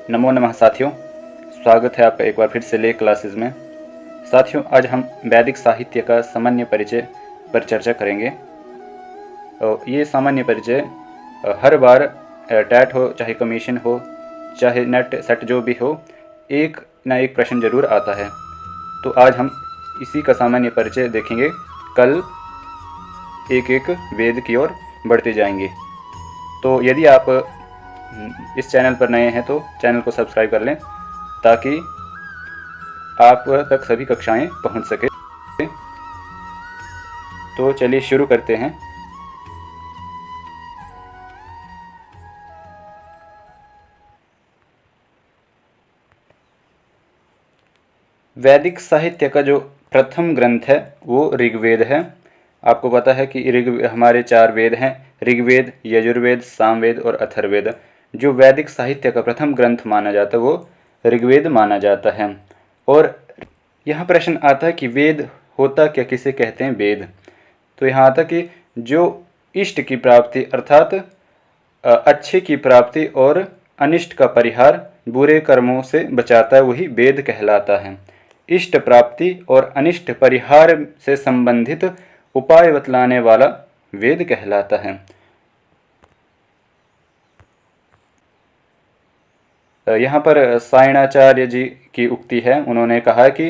नमो नमः साथियों, स्वागत है आपका एक बार फिर से ले क्लासेस में। साथियों, आज हम वैदिक साहित्य का सामान्य परिचय पर चर्चा करेंगे। ये सामान्य परिचय हर बार टैट हो, चाहे कमीशन हो, चाहे नेट सेट जो भी हो, एक ना एक प्रश्न जरूर आता है। तो आज हम इसी का सामान्य परिचय देखेंगे। कल एक एक वेद की ओर बढ़ते जाएंगे। तो यदि आप इस चैनल पर नए हैं तो चैनल को सब्सक्राइब कर लें ताकि आप तक सभी कक्षाएं पहुंच सके। तो चलिए शुरू करते हैं। वैदिक साहित्य का जो प्रथम ग्रंथ है वो ऋग्वेद है। आपको पता है कि हमारे 4 वेद हैं, ऋग्वेद, यजुर्वेद, सामवेद और अथर्ववेद। जो वैदिक साहित्य का प्रथम ग्रंथ माना जाता है वो ऋग्वेद माना जाता है। और यहाँ प्रश्न आता है कि वेद होता क्या, किसे कहते हैं वेद। तो यहाँ आता कि जो इष्ट की प्राप्ति अर्थात अच्छे की प्राप्ति और अनिष्ट का परिहार, बुरे कर्मों से बचाता है, वही वेद कहलाता है। इष्ट प्राप्ति और अनिष्ट परिहार से संबंधित उपाय बतलाने वाला वेद कहलाता है। यहाँ पर सायणाचार्य जी की उक्ति है। उन्होंने कहा कि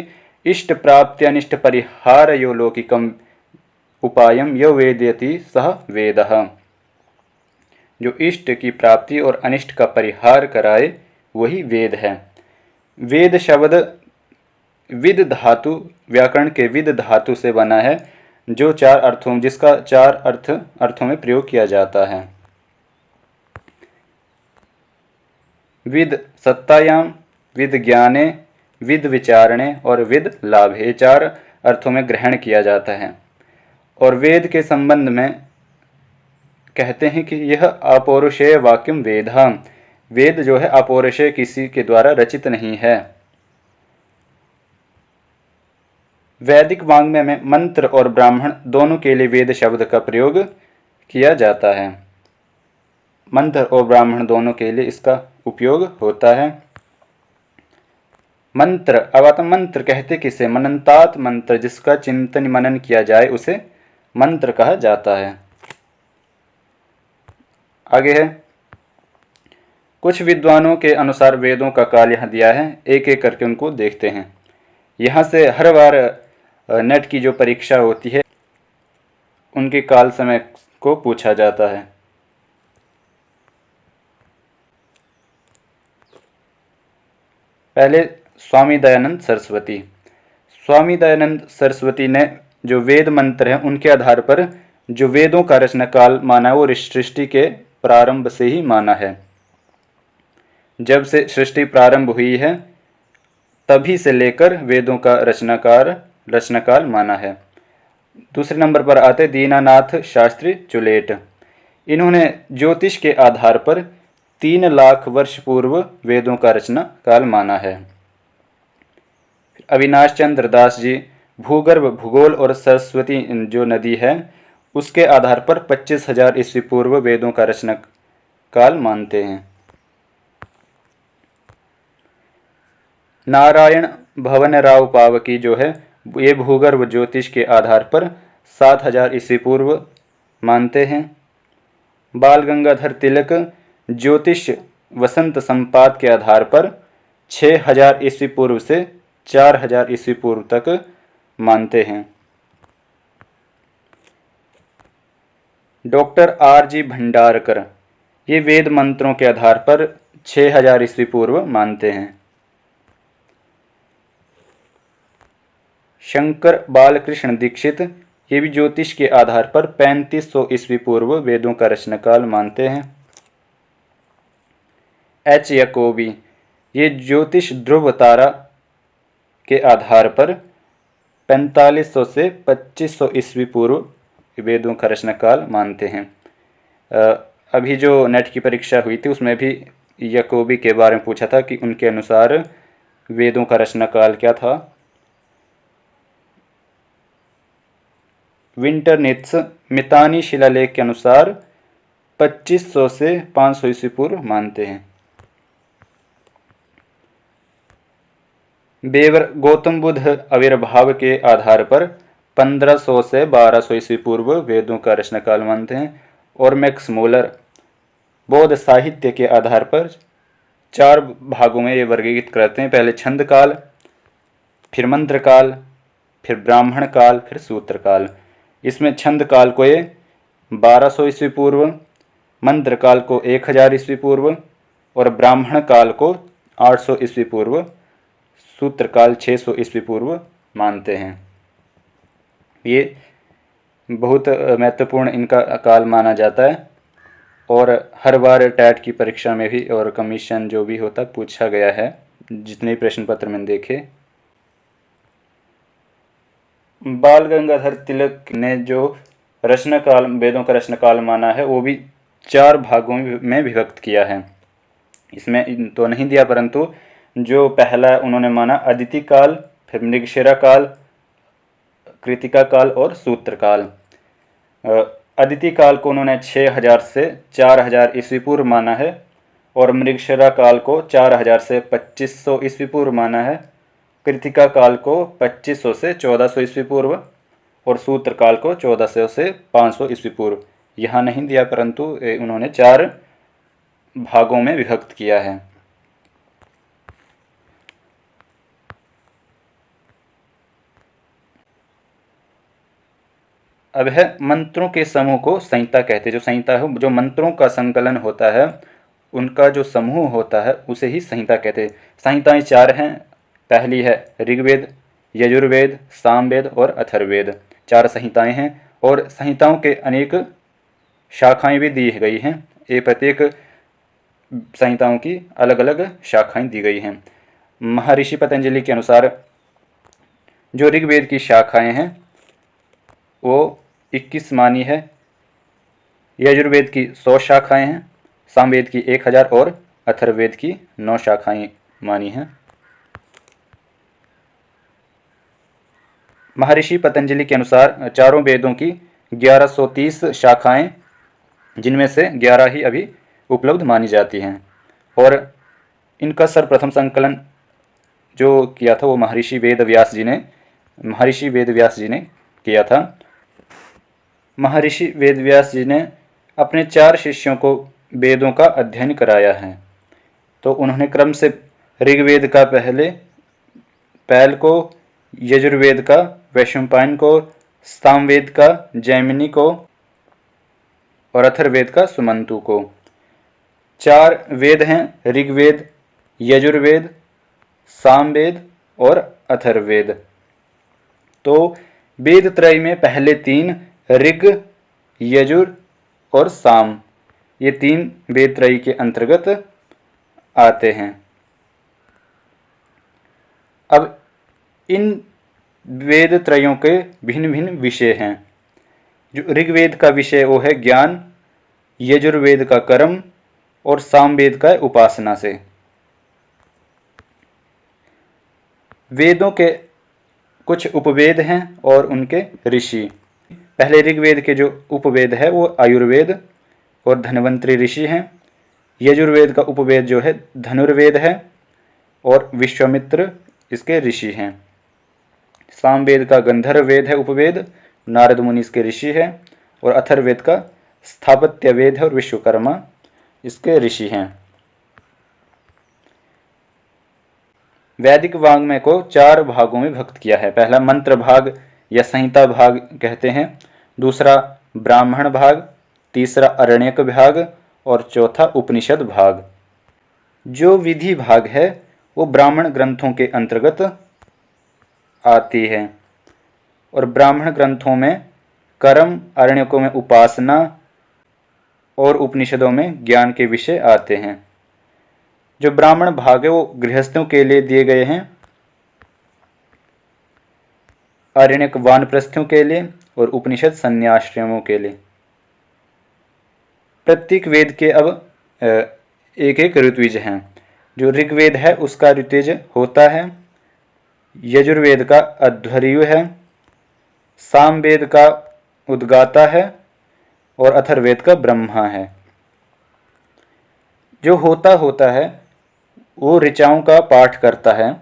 इष्ट प्राप्ति अनिष्ट परिहार यो लौकिकम उपायम यो वेदयति सह वेदः। जो इष्ट की प्राप्ति और अनिष्ट का परिहार कराए वही वेद है। वेद शब्द विद धातु, व्याकरण के विद धातु से बना है, जो जिसका 4 अर्थों में प्रयोग किया जाता है। विद सत्तायाम, विद ज्ञाने, विद विचारणे और विद लाभे, ये 4 अर्थों में ग्रहण किया जाता है। और वेद के संबंध में कहते हैं कि यह अपौरुषेय वाक्यम वेदा। वेद जो है अपौरुषेय, किसी के द्वारा रचित नहीं है। वैदिक वाङ्मय में मंत्र और ब्राह्मण दोनों के लिए वेद शब्द का प्रयोग किया जाता है। मंत्र और ब्राह्मण दोनों के लिए इसका उपयोग होता है। मंत्र, अब आता मंत्र कहते किसे, मनंतात मंत्र, जिसका चिंतन मनन किया जाए उसे मंत्र कहा जाता है। आगे है, कुछ विद्वानों के अनुसार वेदों का काल यहाँ दिया है, एक एक करके उनको देखते हैं। यहाँ से हर बार नेट की जो परीक्षा होती है उनके काल समय को पूछा जाता है। पहले स्वामी दयानंद सरस्वती। स्वामी दयानंद सरस्वती ने जो वेद मंत्र हैं उनके आधार पर जो वेदों का रचना काल माना वो सृष्टि के प्रारंभ से ही माना है। जब से सृष्टि प्रारंभ हुई है तभी से लेकर वेदों का रचनाकाल माना है। दूसरे नंबर पर आते दीनानाथ शास्त्री चुलेट। इन्होंने ज्योतिष के आधार पर 3 लाख वर्ष पूर्व वेदों का रचना काल माना है। अविनाश चंद्र दास जी भूगर्भ, भूगोल और सरस्वती जो नदी है उसके आधार पर 25,000 ईस्वी पूर्व वेदों का रचना काल मानते हैं। नारायण भवनराव पावकी जो है ये भूगर्भ ज्योतिष के आधार पर 7,000 ईस्वी पूर्व मानते हैं। बाल गंगाधर तिलक ज्योतिष वसंत संपात के आधार पर 6,000 ईस्वी पूर्व से 4,000 ईस्वी पूर्व तक मानते हैं। Doctor R.G. भंडारकर ये वेद मंत्रों के आधार पर 6,000 ईस्वी पूर्व मानते हैं। शंकर बालकृष्ण दीक्षित ये भी ज्योतिष के आधार पर 3500 ईस्वी पूर्व वेदों का रचनाकाल मानते हैं। H. याकोबी ये ज्योतिष ध्रुव तारा के आधार पर 4500 से 2500 ईस्वी पूर्व वेदों का रचनाकाल मानते हैं। अभी जो नेट की परीक्षा हुई थी उसमें भी याकोबी के बारे में पूछा था कि उनके अनुसार वेदों का रचनाकाल क्या था। विंटरनित्स मितानी शिलालेख के अनुसार 2500 से 500 ईस्वी पूर्व मानते हैं। बेवर गौतम बुद्ध आविर्भाव के आधार पर 1500 से 1200 ईस्वी पूर्व वेदों का रचना काल मानते हैं। और मैक्स मूलर बौद्ध साहित्य के आधार पर 4 भागों में ये वर्गीकृत करते हैं। पहले छंद काल, फिर मंत्र काल, फिर ब्राह्मण काल, फिर सूत्र काल। इसमें छंद काल को ये 1200 ईस्वी पूर्व, मंत्र काल को 1000 ईस्वी पूर्व और ब्राह्मण काल को 800 ईस्वी पूर्व, सूत्र काल 600 ईस्वी पूर्व मानते हैं। ये बहुत महत्वपूर्ण इनका काल माना जाता है और हर बार टैट की परीक्षा में भी और कमीशन जो भी होता पूछा गया है, जितने प्रश्न पत्र मैंने देखे। बाल गंगाधर तिलक ने जो रचना काल, वेदों का रचना काल माना है, वो भी 4 भागों में विभक्त किया है। इसमें तो नहीं दिया, परंतु जो पहला उन्होंने माना अदिति काल, फिर मृगशिरा काल, कृतिका काल और सूत्र काल। अदिति काल को उन्होंने 6000 से 4000 ईस्वी पूर्व माना है और मृगशिरा काल को 4000 से 2500 ईस्वी पूर्व माना है। कृतिका काल को 2500 से 1400 ईस्वी पूर्व और सूत्र काल को 1400 से 500 ईस्वी पूर्व। यहाँ नहीं दिया, परंतु उन्होंने 4 भागों में विभक्त किया है। अब है मंत्रों के समूह को संहिता कहते हैं। जो संहिता है, जो मंत्रों का संकलन होता है, उनका जो समूह होता है उसे ही संहिता कहते हैं। संहिताएं 4 हैं। पहली है ऋग्वेद, यजुर्वेद, सामवेद और अथर्ववेद। 4 संहिताएं हैं और संहिताओं के अनेक शाखाएं भी दी गई हैं। ये प्रत्येक संहिताओं की अलग अलग शाखाएं दी गई हैं। महर्षि पतंजलि के अनुसार जो ऋग्वेद की शाखाएं हैं वो 21 मानी है, यजुर्वेद की 100 शाखाएं हैं, सामवेद की 1000 और अथर्ववेद की 9 शाखाएं मानी हैं। महर्षि पतंजलि के अनुसार चारों वेदों की 1130 शाखाएं, जिनमें से 11 ही अभी उपलब्ध मानी जाती हैं। और इनका सर्वप्रथम संकलन जो किया था वो महर्षि वेद व्यास जी ने किया था। महर्षि वेद व्यास जी ने अपने 4 शिष्यों को वेदों का अध्ययन कराया है। तो उन्होंने क्रम से ऋग्वेद का पैल को, यजुर्वेद का वैशंपायन को, सामवेद का जैमिनी को और अथर्ववेद का सुमंतु को। 4 वेद हैं ऋग्वेद, यजुर्वेद, सामवेद और अथर्ववेद। तो वेद त्रय में पहले 3 ऋग, यजुर और साम, ये 3 वेद त्रय के अंतर्गत आते हैं। अब इन वेद त्रयों के भिन्न भिन्न विषय हैं। जो ऋग्वेद का विषय वो है ज्ञान, यजुर्वेद का कर्म और सामवेद का उपासना से। वेदों के कुछ उपवेद हैं और उनके ऋषि। पहले ऋग्वेद के जो उपवेद है वो आयुर्वेद और धन्वंतरि ऋषि हैं। यजुर्वेद का उपवेद जो है धनुर्वेद है और विश्वामित्र इसके ऋषि हैं। सामवेद का गंधर्व वेद है उपवेद, नारद मुनि इसके ऋषि है। और अथर्ववेद का स्थापत्य वेद है और विश्वकर्मा इसके ऋषि हैं। वैदिक वाङ्मय को 4 भागों में विभक्त किया है। पहला मंत्र भाग या संहिता भाग कहते हैं, दूसरा ब्राह्मण भाग, तीसरा अरण्यक भाग और चौथा उपनिषद भाग। जो विधि भाग है वो ब्राह्मण ग्रंथों के अंतर्गत आती है और ब्राह्मण ग्रंथों में कर्म, अरण्यकों में उपासना और उपनिषदों में ज्ञान के विषय आते हैं। जो ब्राह्मण भाग है वो गृहस्थों के लिए दिए गए हैं, अरण्यक वानप्रस्थों के लिए और उपनिषद संन्याश्रमों के लिए। प्रत्येक वेद के अब एक एक ऋत्विज हैं। जो ऋग्वेद है उसका ऋत्विज होता है, यजुर्वेद का अध्वर्यु है, सामवेद का उद्गाता है और अथर्ववेद का ब्रह्मा है। जो होता है वो ऋचाओं का पाठ करता है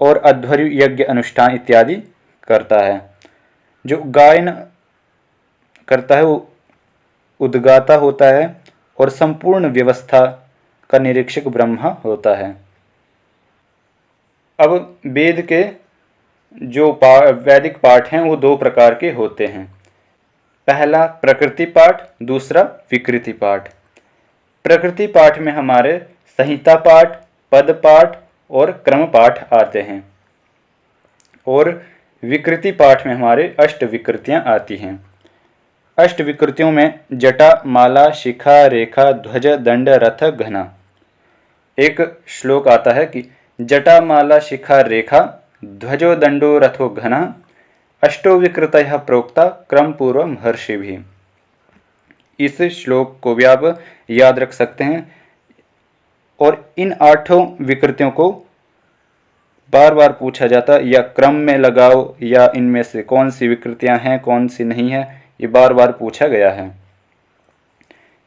और अध्वर्यु यज्ञ अनुष्ठान इत्यादि करता है। जो गायन करता है वो उद्गाता होता है और संपूर्ण व्यवस्था का निरीक्षक ब्रह्मा होता है। अब वेद के जो वैदिक पाठ हैं वो दो प्रकार के होते हैं। पहला प्रकृति पाठ, दूसरा विकृति पाठ। प्रकृति पाठ में हमारे संहिता पाठ, पद पाठ और क्रम पाठ आते हैं और विकृति पाठ में हमारे अष्ट विकृतियां आती हैं। अष्ट विकृतियों में जटा, माला, शिखा, रेखा, ध्वज, दंड, रथ, घना। एक श्लोक आता है कि जटा, माला, शिखा, रेखा, ध्वजो, दंडो, रथो, घना, अष्टो विकृतयः प्रोक्ता क्रम पूर्व महर्षि भी। इस श्लोक को भी आप याद रख सकते हैं और इन आठों विकृतियों को बार बार पूछा जाता या क्रम में लगाओ या इनमें से कौन सी विकृतियां हैं कौन सी नहीं है, ये बार बार पूछा गया है।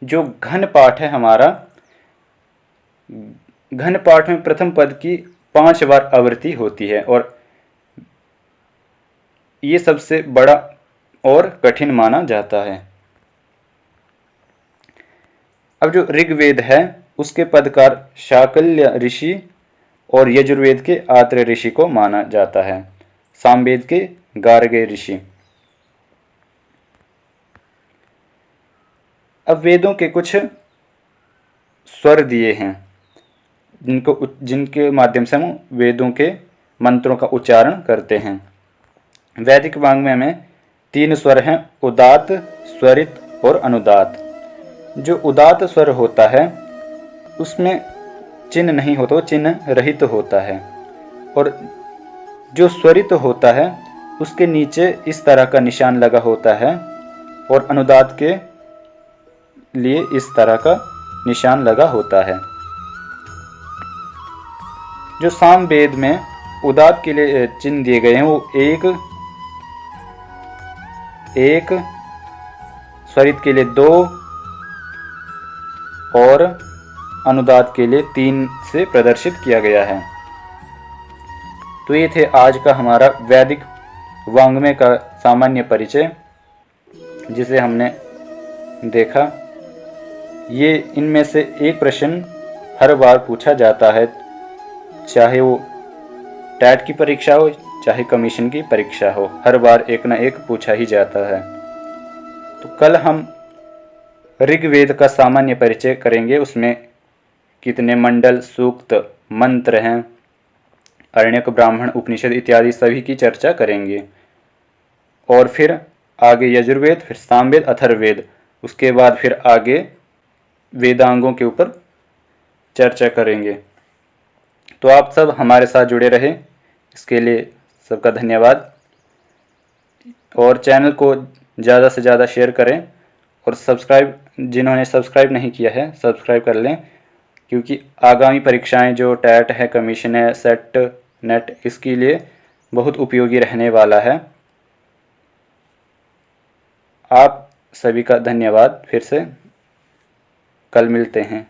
जो घन पाठ है हमारा, घन पाठ में प्रथम पद की 5 बार आवृत्ति होती है और ये सबसे बड़ा और कठिन माना जाता है। अब जो ऋग्वेद है उसके पदकार शाकल्य ऋषि और यजुर्वेद के आत्रेय ऋषि को माना जाता है, सामवेद के गार्गे ऋषि। अब वेदों के कुछ स्वर दिए हैं जिनके माध्यम से हम वेदों के मंत्रों का उच्चारण करते हैं। वैदिक वाङ्मय में 3 स्वर हैं, उदात्त, स्वरित और अनुदात। जो उदात्त स्वर होता है उसमें चिन्ह नहीं होता, वो चिन्ह रहित होता है और जो स्वरित होता है उसके नीचे इस तरह का निशान लगा होता है और अनुदात के लिए इस तरह का निशान लगा होता है। जो सामवेद में उदात्त के लिए चिन्ह दिए गए हैं वो एक, स्वरित के लिए 2 और अनुदात के लिए 3 से प्रदर्शित किया गया है। तो ये थे आज का हमारा वैदिक वाङ्मय का सामान्य परिचय जिसे हमने देखा। ये इनमें से एक प्रश्न हर बार पूछा जाता है, चाहे वो टैट की परीक्षा हो चाहे कमीशन की परीक्षा हो, हर बार एक ना एक पूछा ही जाता है। तो कल हम ऋग्वेद का सामान्य परिचय करेंगे, उसमें कितने मंडल, सूक्त, मंत्र हैं, अरण्यक, ब्राह्मण, उपनिषद इत्यादि सभी की चर्चा करेंगे। और फिर आगे यजुर्वेद, फिर सामवेद, अथर्ववेद, उसके बाद फिर आगे वेदांगों के ऊपर चर्चा करेंगे। तो आप सब हमारे साथ जुड़े रहे, इसके लिए सबका धन्यवाद। और चैनल को ज़्यादा से ज़्यादा शेयर करें और जिन्होंने सब्सक्राइब नहीं किया है सब्सक्राइब कर लें, क्योंकि आगामी परीक्षाएं जो टैट है, कमीशन है, सेट, नेट, इसके लिए बहुत उपयोगी रहने वाला है। आप सभी का धन्यवाद। फिर से कल मिलते हैं।